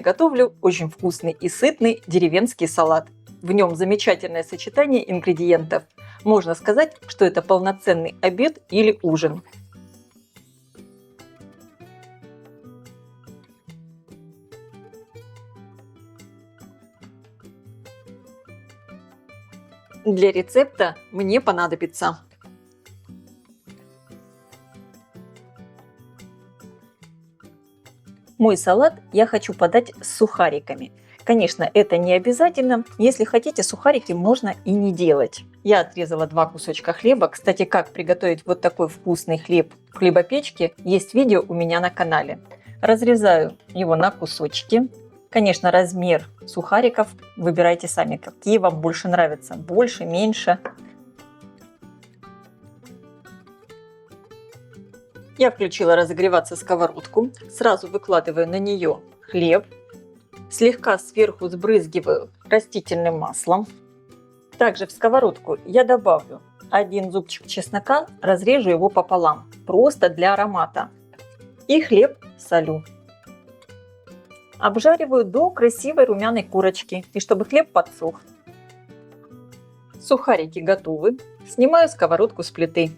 готовлю очень вкусный и сытный деревенский салат. В нем замечательное сочетание ингредиентов. Можно сказать, что это полноценный обед или ужин. Для рецепта мне понадобится мой салат я хочу подать с сухариками. Конечно, это не обязательно. Если хотите, сухарики можно и не делать. Я отрезала 2 кусочка хлеба. Кстати, как приготовить вот такой вкусный хлеб в хлебопечке, есть видео у меня на канале. Разрезаю его на кусочки. Конечно, размер сухариков выбирайте сами, какие вам больше нравятся. Больше, меньше. Я включила разогреваться сковородку. Сразу выкладываю на нее хлеб. Слегка сверху сбрызгиваю растительным маслом. Также в сковородку я добавлю 1 зубчик чеснока, разрежу его пополам, просто для аромата. И хлеб солю. Обжариваю до красивой румяной корочки, и чтобы хлеб подсох. Сухарики готовы. Снимаю сковородку с плиты.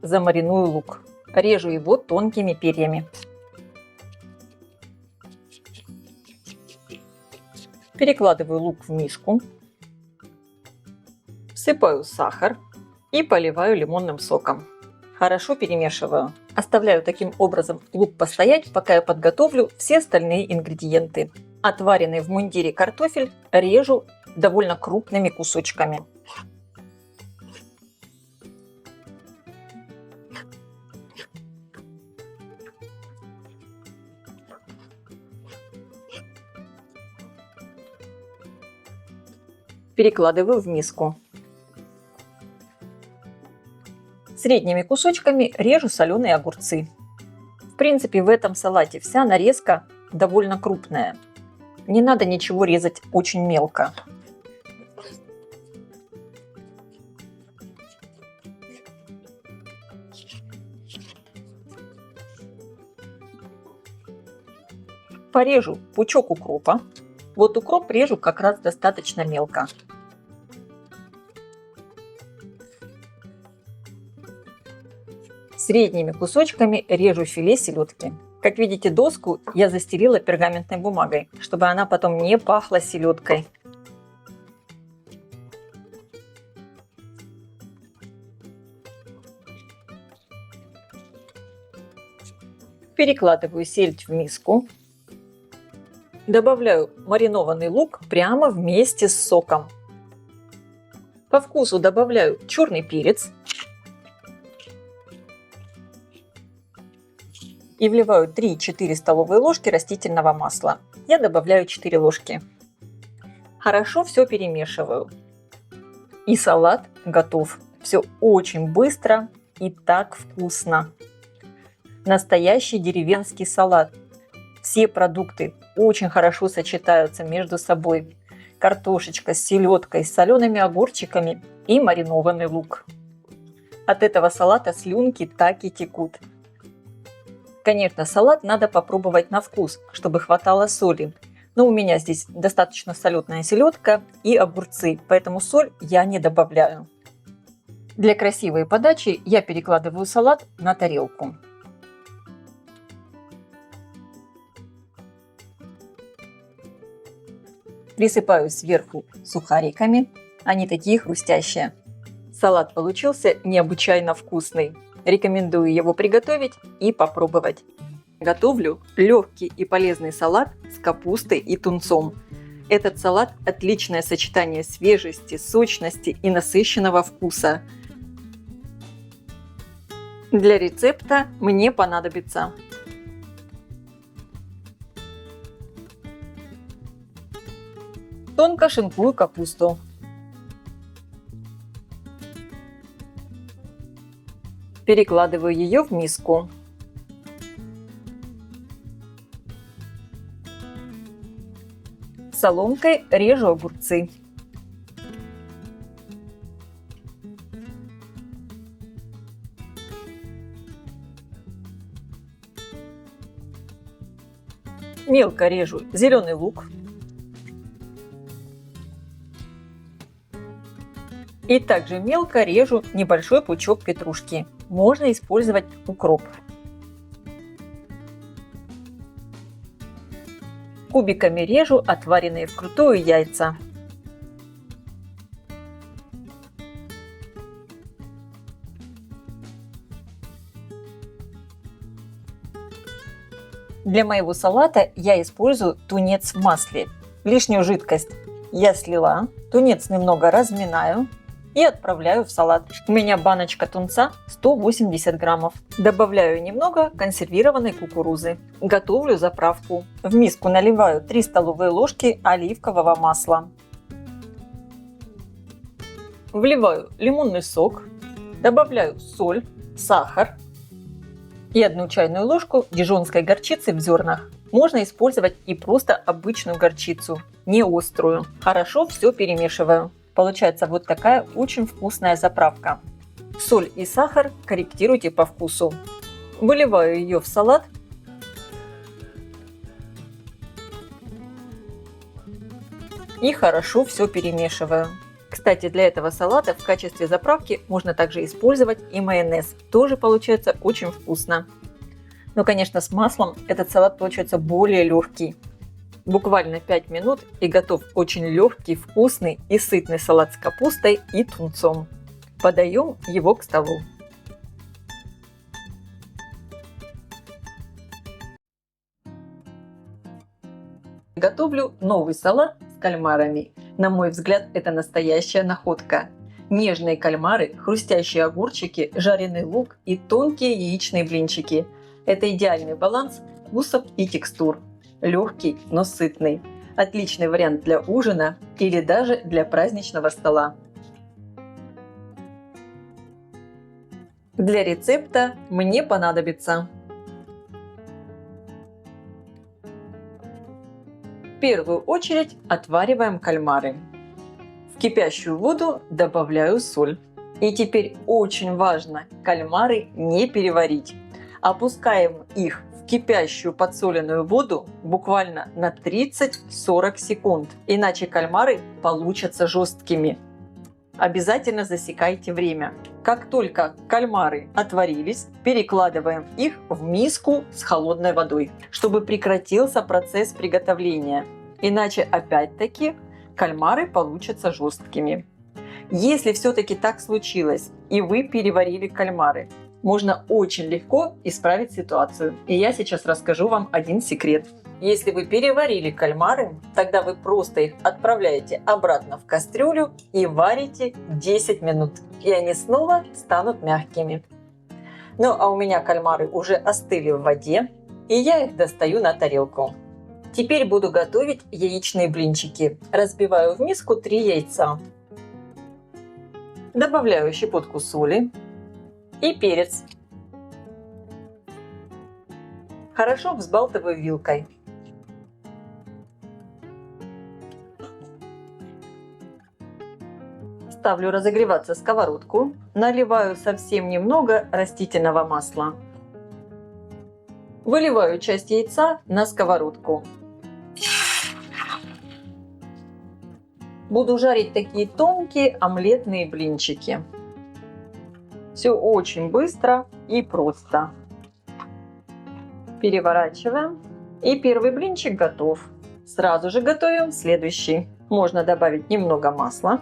Замариную лук. Режу его тонкими перьями. Перекладываю лук в миску. Всыпаю сахар и поливаю лимонным соком. Хорошо перемешиваю. Оставляю таким образом лук постоять, пока я подготовлю все остальные ингредиенты. Отваренный в мундире картофель режу довольно крупными кусочками. Перекладываю в миску. Средними кусочками режу соленые огурцы. В принципе, в этом салате вся нарезка довольно крупная. Не надо ничего резать очень мелко. Порежу пучок укропа. Вот укроп режу как раз достаточно мелко. Средними кусочками режу филе селедки. Как видите, доску я застелила пергаментной бумагой, чтобы она потом не пахла селедкой. Перекладываю сельдь в миску. Добавляю маринованный лук прямо вместе с соком. По вкусу добавляю черный перец. И вливаю 3-4 столовые ложки растительного масла. Я добавляю 4 ложки. Хорошо все перемешиваю. И салат готов. Все очень быстро и так вкусно. Настоящий деревенский салат. Все продукты очень хорошо сочетаются между собой. Картошечка с селедкой, с солеными огурчиками и маринованный лук. От этого салата слюнки так и текут. Конечно, салат надо попробовать на вкус, чтобы хватало соли. Но у меня здесь достаточно соленая селедка и огурцы, поэтому соль я не добавляю. Для красивой подачи я перекладываю салат на тарелку. Присыпаю сверху сухариками, они такие хрустящие. Салат получился необычайно вкусный. Рекомендую его приготовить и попробовать. Готовлю легкий и полезный салат с капустой и тунцом. Этот салат – отличное сочетание свежести, сочности и насыщенного вкуса. Для рецепта мне понадобится тонко шинкую капусту, перекладываю ее в миску. Соломкой режу огурцы. Мелко режу зеленый лук. И также мелко режу небольшой пучок петрушки. Можно использовать укроп. Кубиками режу отваренные вкрутую яйца. Для моего салата я использую тунец в масле. Лишнюю жидкость я слила, тунец немного разминаю и отправляю в салат. У меня баночка тунца 180 граммов. Добавляю немного консервированной кукурузы. Готовлю заправку. В миску наливаю 3 столовые ложки оливкового масла. Вливаю лимонный сок. Добавляю соль, сахар и 1 чайную ложку дижонской горчицы в зернах. Можно использовать и просто обычную горчицу, не острую. Хорошо все перемешиваю. Получается вот такая очень вкусная заправка. Соль и сахар корректируйте по вкусу. Выливаю ее в салат. И хорошо все перемешиваю. Кстати, для этого салата в качестве заправки можно также использовать и майонез. Тоже получается очень вкусно. Но, конечно, с маслом этот салат получается более легкий. Буквально 5 минут и готов очень легкий, вкусный и сытный салат с капустой и тунцом. Подаем его к столу. Готовлю новый салат с кальмарами. На мой взгляд, это настоящая находка. Нежные кальмары, хрустящие огурчики, жареный лук и тонкие яичные блинчики. Это идеальный баланс вкусов и текстур. Легкий, но сытный. Отличный вариант для ужина или даже для праздничного стола. Для рецепта мне понадобится в первую очередь отвариваем кальмары. В кипящую воду добавляю соль. И теперь очень важно кальмары не переварить. Опускаем их в кипящую подсоленную воду буквально на 30-40 секунд. Иначе кальмары получатся жесткими. Обязательно засекайте время. Как только кальмары отварились, перекладываем их в миску с холодной водой, чтобы прекратился процесс приготовления. Иначе опять-таки кальмары получатся жесткими. Если все-таки так случилось и вы переварили кальмары, можно очень легко исправить ситуацию. И я сейчас расскажу вам один секрет. Если вы переварили кальмары, тогда вы просто их отправляете обратно в кастрюлю и варите 10 минут. И они снова станут мягкими. Ну а у меня кальмары уже остыли в воде, и я их достаю на тарелку. Теперь буду готовить яичные блинчики. Разбиваю в миску 3 яйца. Добавляю щепотку соли и перец. Хорошо взбалтываю вилкой. Ставлю разогреваться сковородку. Наливаю совсем немного растительного масла. Выливаю часть яйца на сковородку. Буду жарить такие тонкие омлетные блинчики. Все очень быстро и просто. Переворачиваем. И первый блинчик готов. Сразу же готовим следующий. Можно добавить немного масла.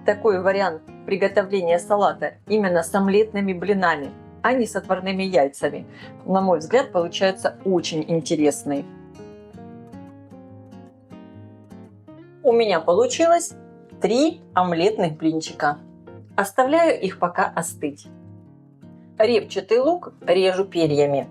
Такой вариант приготовления салата именно с омлетными блинами, а не с отварными яйцами, на мой взгляд, получается очень интересный. У меня получилось 3 омлетных блинчика. Оставляю их пока остыть. Репчатый лук режу перьями.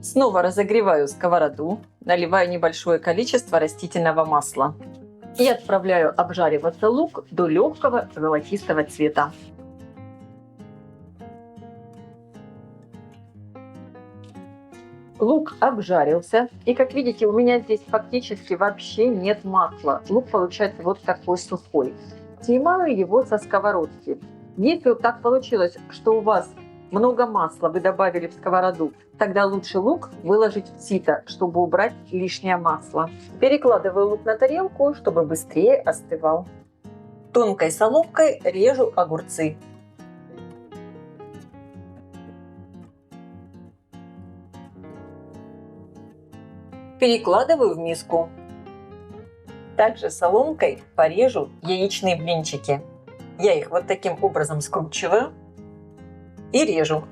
Снова разогреваю сковороду, наливаю небольшое количество растительного масла и отправляю обжариваться лук до легкого золотистого цвета. Лук обжарился, и как видите, у меня здесь фактически вообще нет масла. Лук получается вот такой сухой. Снимаю его со сковородки. Если вот так получилось, что у вас много масла вы добавили в сковороду, тогда лучше лук выложить в сито, чтобы убрать лишнее масло. Перекладываю лук на тарелку, чтобы быстрее остывал. Тонкой соломкой режу огурцы. Перекладываю в миску. Также соломкой порежу яичные блинчики. Я их вот таким образом скручиваю и режу.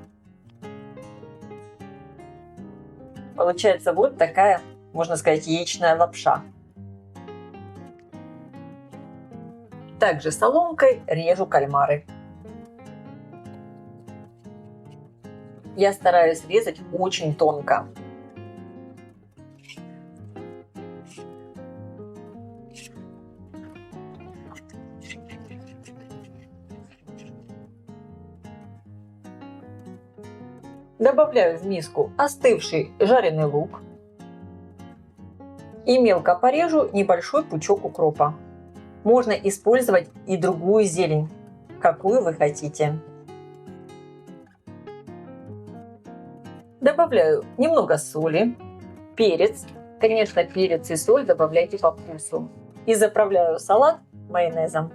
Получается вот такая, можно сказать, яичная лапша. Также соломкой режу кальмары. Я стараюсь резать очень тонко. Добавляю в миску остывший жареный лук и мелко порежу небольшой пучок укропа. Можно использовать и другую зелень, какую вы хотите. Добавляю немного соли, перец. Конечно, перец и соль добавляйте по вкусу. И заправляю салат майонезом.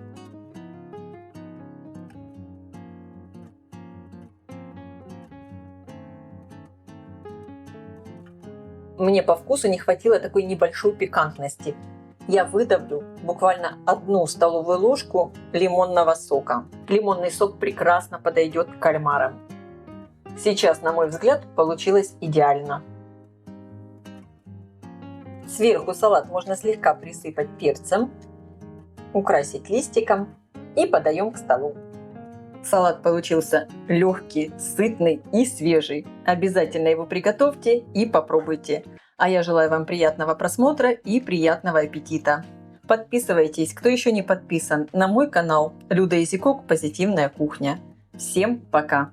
Мне по вкусу не хватило такой небольшой пикантности. Я выдавлю буквально 1 столовую ложку лимонного сока. Лимонный сок прекрасно подойдет к кальмарам. Сейчас, на мой взгляд, получилось идеально. Сверху салат можно слегка присыпать перцем, украсить листиком и подаем к столу. Салат получился легкий, сытный и свежий. Обязательно его приготовьте и попробуйте. А я желаю вам приятного просмотра и приятного аппетита. Подписывайтесь, кто еще не подписан, на мой канал Люда Изикок «Позитивная кухня». Всем пока!